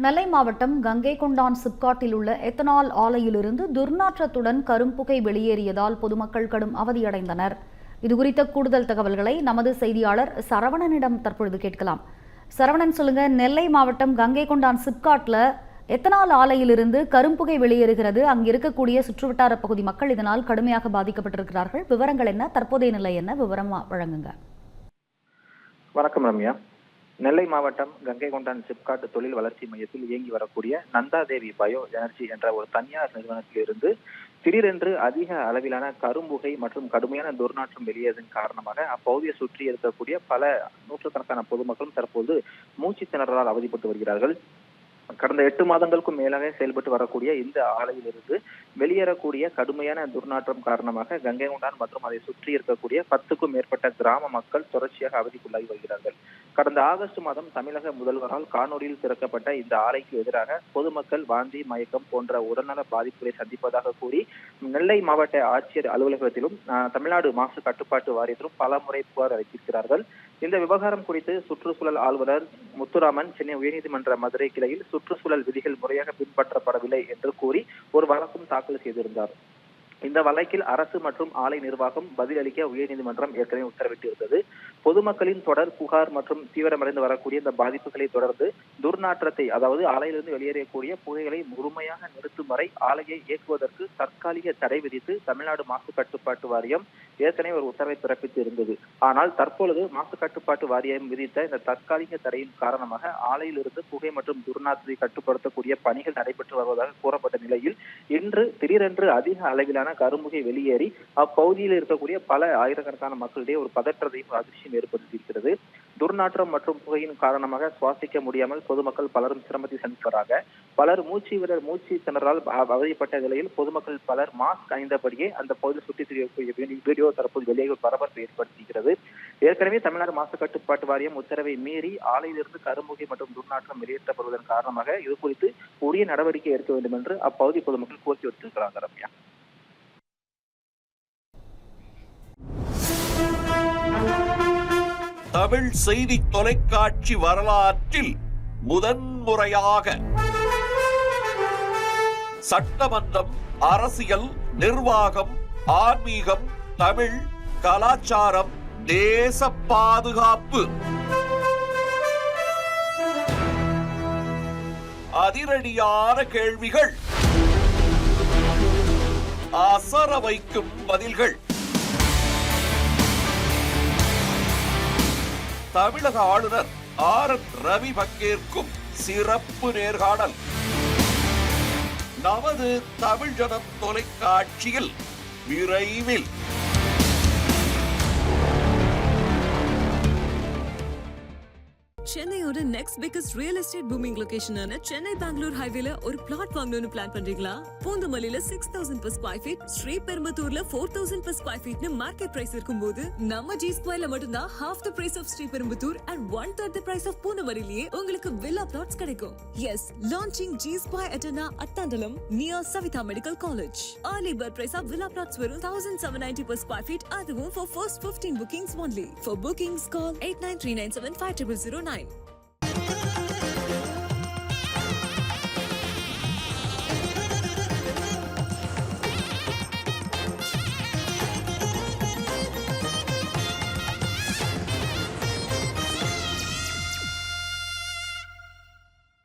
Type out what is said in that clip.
நெல்லை மாவட்டம் கங்கைகொண்டான் சிப்காட்டில் உள்ள எத்தனால் ஆலையிலிருந்து துர்நாற்றத்துடன் கரும்புகை வெளியேறியதால் பொதுமக்கள் கடும் அவதியடைந்தனர். இதுகுறித்த கூடுதல் தகவல்களை நமது செய்தியாளர் சரவணனிடம் தற்பொழுது கேட்கலாம். சரவணன், சொல்லுங்க. நெல்லை மாவட்டம் கங்கைகொண்டான் சிப்காட்ல எத்தனால் ஆலையிலிருந்து கரும்புகை வெளியேறுகிறது. அங்கு இருக்கக்கூடிய சுற்றுவட்டார பகுதி மக்கள் இதனால் கடுமையாக பாதிக்கப்பட்டிருக்கிறார்கள். விவரங்கள் என்ன? தற்போதைய நிலை என்ன? விவரம் வழங்குங்க. வணக்கம் ரம்யா. நெல்லை மாவட்டம் கங்கைகொண்டான் சிப்காட் தொழில் வளர்ச்சி மையத்தில் இயங்கி வரக்கூடிய நந்தாதேவி பயோ எனர்ஜி என்ற ஒரு தனியார் நிறுவனத்திலிருந்து திடீரென்று அதிக அளவிலான கரும்புகை மற்றும் கடுமையான துர்நாற்றம் வெளியேறதன் காரணமாக அப்பகுதியை சுற்றி இருக்கக்கூடிய பல நூற்றுக்கணக்கான பொதுமக்களும் தற்போது மூச்சு திணறலால் அவதிப்பட்டு வருகிறார்கள். கடந்த 8 மாதங்களுக்கும் மேலாக செயல்பட்டு வரக்கூடிய இந்த ஆலையிலிருந்து வெளியேறக்கூடிய கடுமையான துர்நாற்றம் காரணமாக கங்கைகொண்டான் மற்றும் அதை சுற்றி இருக்கக்கூடிய 10க்கும் மேற்பட்ட கிராம மக்கள் தொடர்ச்சியாக அவதிக்குள்ளாகி வருகிறார்கள். கடந்த ஆகஸ்ட் மாதம் தமிழக முதல்வரால் காணொலியில் திறக்கப்பட்ட இந்த ஆலைக்கு எதிராக பொதுமக்கள் வாந்தி, மயக்கம் போன்ற உடல்நல பாதிப்புகளை சந்திப்பதாக கூறி நெல்லை மாவட்ட ஆட்சியர் அலுவலகத்திலும் தமிழ்நாடு மாசு கட்டுப்பாட்டு வாரியத்திலும் பல முறை புகார் அளித்திருக்கிறார்கள். இந்த விவகாரம் குறித்து சுற்றுச்சூழல் ஆளுநர் முத்துராமன் சென்னை உயர்நீதிமன்ற மதுரை கிளையில் சுற்றுச்சூழல் விதிகள் முறையாக பின்பற்றப்படவில்லை என்று கூறி ஒரு வழக்கும் தாக்கல் செய்திருந்தார். இந்த வழக்கில் அரசு மற்றும் ஆலை நிர்வாகம் பதிலளிக்க உயர்நீதிமன்றம் ஏற்கனவே உத்தரவிட்டிருந்தது. பொதுமக்களின் தொடர் புகார் மற்றும் தீவிரமடைந்து வரக்கூடிய இந்த பாதிப்புகளை தொடர்ந்து துர்நாற்றத்தை, அதாவது ஆலையிலிருந்து வெளியேறக்கூடிய புகைகளை முழுமையாக நிறுத்தும் வரை ஆலையை இயக்குவதற்கு தற்காலிக தடை விதித்து தமிழ்நாடு மாசு கட்டுப்பாட்டு வாரியம் ஏற்கனவே ஒரு உத்தரவை பிறப்பித்து இருந்தது. ஆனால் தற்பொழுது மாசு கட்டுப்பாட்டு வாரியம் விதித்த இந்த தற்காலிக தடையின் காரணமாக ஆலையிலிருந்து புகை மற்றும் துர்நாற்றத்தை கட்டுப்படுத்தக்கூடிய பணிகள் நடைபெற்று வருவதாக கூறப்பட்ட நிலையில் இன்று திடீரென்று அதிக அளவிலான கரும்புகை வெளியேறி அப்பகுதியில் இருக்கக்கூடிய பல ஆயிரக்கணக்கான மக்களிடையே ஒரு பதற்றத்தையும் அதிர்ச்சியும் ஏற்படுத்தியிருக்கிறது. துர்நாற்றம் மற்றும் புகையின் காரணமாக சுவாசிக்க முடியாமல் பொதுமக்கள் பலரும் சிரமத்தை சந்திப்பதாக, பலர் மூச்சு திணறால் அவதிப்பட்ட நிலையில் பொதுமக்கள் பலர் மாஸ்க் அணிந்தபடியே அந்த பகுதியில் சுற்றி திரியக்கூடிய வீடியோ தற்போது வெளியே பரபரப்பை ஏற்படுத்துகிறது. ஏற்கனவே தமிழ்நாடு மாசு கட்டுப்பாட்டு வாரியம் உத்தரவை மீறி ஆலையிலிருந்து கரும்புகை மற்றும் துர்நாற்றம் வெளியேற்றப்படுவதன் காரணமாக இது குறித்து உரிய நடவடிக்கை எடுக்க வேண்டும் என்று அப்பகுதி பொதுமக்கள் கோரிக்கை வைத்திருக்கிறாங்க. ரம்யா, தமிழ் செய்தி தொலைக்காட்சி வரலாற்றில் முதன்முறையாக சட்டமன்றம், அரசியல், நிர்வாகம், ஆன்மீகம், தமிழ், கலாச்சாரம், தேச பாதுகாப்பு, அதிரடியான கேள்விகள், அசர வைக்கும் பதில்கள், தமிழக ஆளுநர் RN ரவி பங்கேற்கும் சிறப்பு நேர்காணல் நமது தமிழ் ஜனம் தொலைக்காட்சியில் விரைவில். சென்னையோட next biggest real estate booming லொகேஷனான சென்னை பெங்களூர் ஹைவேல ஒரு பிளாட் வாங்கணும்னு பிளான் பண்றீங்களா? பூந்தமல்லியில 6000 per square feet, ஸ்ரீபெரும்புத்தூர்ல 4000 per square feetனு மார்க்கெட் பிரைஸ் இருக்கும்போது நம்ம G Squareல மட்டும்தான் half the price of Sriperumbudur and 1/3 the price of பூந்தமல்லியிலேயே உங்களுக்கு வில்லா பிளாட்ஸ் கிடைக்கும். Yes, launching G Square Etana Attandalam near Savitha Medical College. Early bird price of villa plots வெறும் 1790 per square feet, அதுவும் for first 15 bookings only. For bookings call 8939750009.